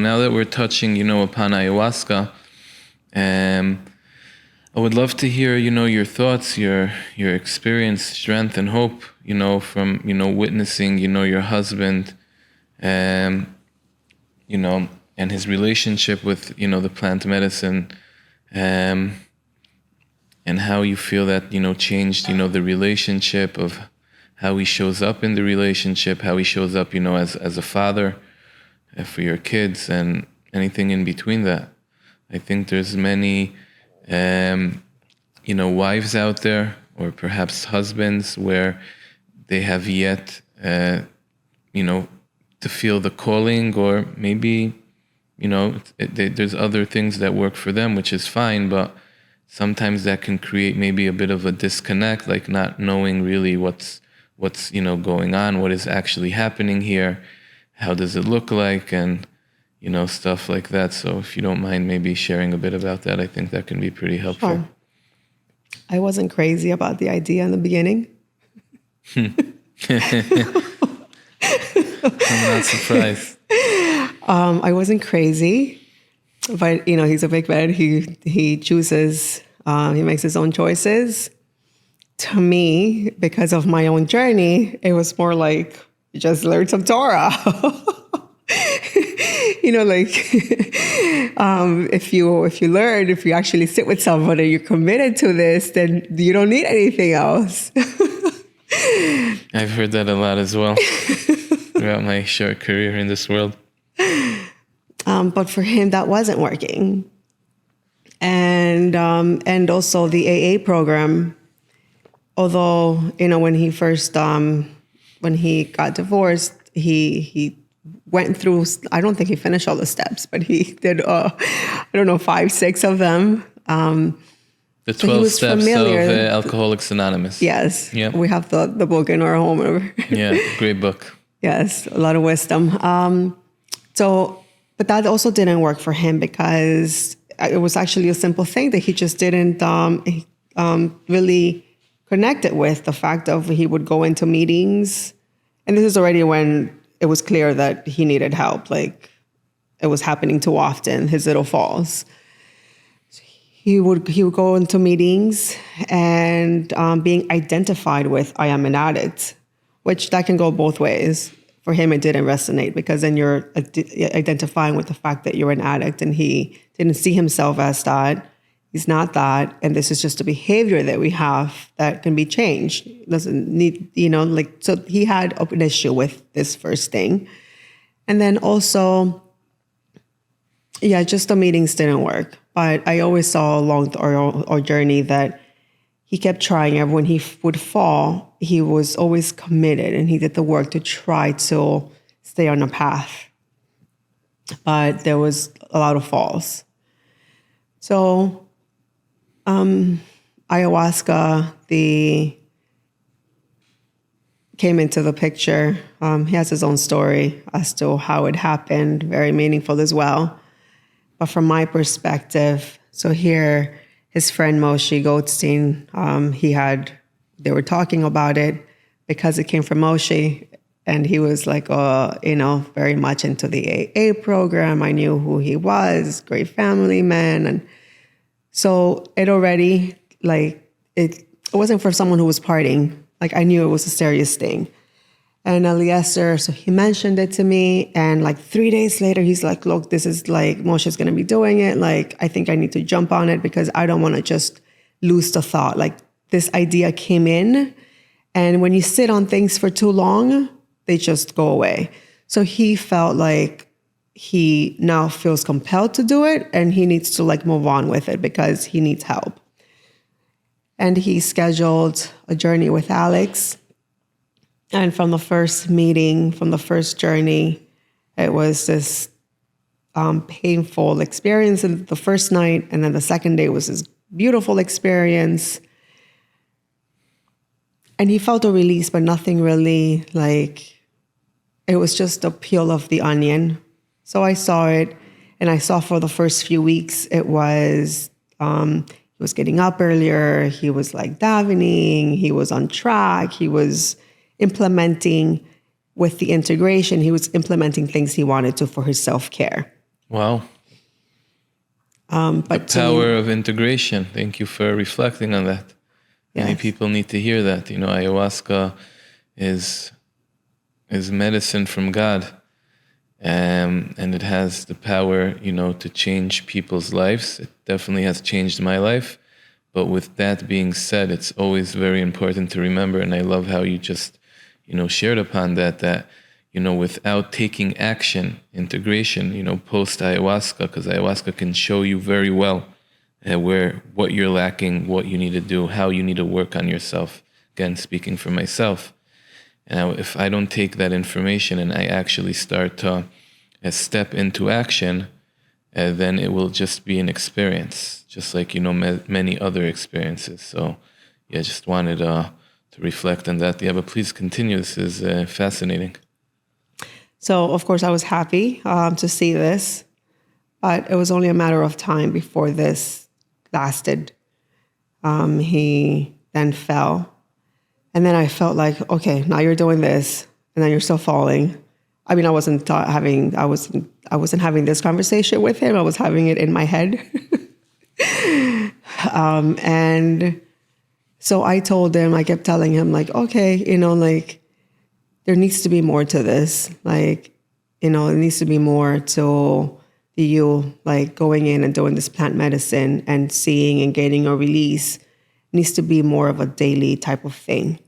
Now that we're touching, upon ayahuasca, I would love to hear, your thoughts, your experience, strength, and hope, from, witnessing, your husband, and his relationship with, the plant medicine, and how you feel that, changed, the relationship of how he shows up in the relationship, how he shows up, as a father for your kids, and anything in between that. I think there's many, wives out there, or perhaps husbands, where they have yet, to feel the calling, or maybe, there's other things that work for them, which is fine, but sometimes that can create maybe a bit of a disconnect, like not knowing really what's going on, what is actually happening here, how does it look like, and stuff like that. So if you don't mind maybe sharing a bit about that, I think that can be pretty helpful. Sure. I wasn't crazy about the idea in the beginning. I'm not surprised. I wasn't crazy, but he's a big man. He chooses, he makes his own choices. To me, because of my own journey, it was more like you just learn some Torah. If you actually sit with somebody, you're committed to this, then you don't need anything else. I've heard that a lot as well throughout my short career in this world. But for him, that wasn't working. And also the AA program, although, when he first, when he got divorced, he went through, I don't think he finished all the steps, but he did, 5, 6 of them. The 12 steps familiar. of Alcoholics Anonymous. Yes. Yep. We have the book in our home. Yeah, great book. Yes, a lot of wisdom. But that also didn't work for him, because it was actually a simple thing that he just didn't really connect it with, the fact of he would go into meetings. And this is already when it was clear that he needed help. Like, it was happening too often, his little falls. He would go into meetings and being identified with, I am an addict, which that can go both ways. For him, it didn't resonate, because then you're identifying with the fact that you're an addict, and he didn't see himself as that. He's not that. And this is just a behavior that we have that can be changed. Doesn't need, so he had an issue with this first thing. And then also, just the meetings didn't work. But I always saw along our journey that he kept trying. And when he would fall, he was always committed, and he did the work to try to stay on a path. But there was a lot of falls. So ayahuasca, came into the picture. He has his own story as to how it happened, very meaningful as well. But from my perspective, so here, his friend Moshe Goldstein, they were talking about it because it came from Moshe, and he was like, very much into the AA program. I knew who he was, great family man. And so it already, it wasn't for someone who was partying. Like, I knew it was a serious thing. And Eliezer, so he mentioned it to me, and 3 days later, he's like, look, this is Moshe's going to be doing it. I think I need to jump on it, because I don't want to just lose the thought. This idea came in, and when you sit on things for too long, they just go away. So he felt like he now feels compelled to do it, and he needs to move on with it, because he needs help. And he scheduled a journey with Alex. And from the first meeting, from the first journey, it was this painful experience in the first night. And then the second day was this beautiful experience. And he felt a release, but nothing really, it was just a peel of the onion. So I saw it, and I saw for the first few weeks, it was, he was getting up earlier. He was davening. He was on track. He was implementing with the integration, he was implementing things he wanted to for his self-care. Wow. But to Power me, of integration. Thank you for reflecting on that. Many yes. people need to hear that. Ayahuasca is medicine from God, and it has the power, to change people's lives. It definitely has changed my life. But with that being said, it's always very important to remember, and I love how you just, shared upon that, without taking action, integration, post ayahuasca, because ayahuasca can show you very well what you're lacking, what you need to do, how you need to work on yourself. Again, speaking for myself. And if I don't take that information and I actually start to step into action, then it will just be an experience, just like, many other experiences. So, yeah, just wanted to reflect on that. Yeah, but please continue. This is fascinating. So, of course, I was happy to see this, but it was only a matter of time before this lasted. He then fell. And then I felt like, okay, now you're doing this, and then you're still falling. I mean, I wasn't having this conversation with him. I was having it in my head. And so I told him, I kept telling him, like, okay, like, there needs to be more to this. Like, it needs to be more to you, like, going in and doing this plant medicine and seeing and getting a release. It needs to be more of a daily type of thing.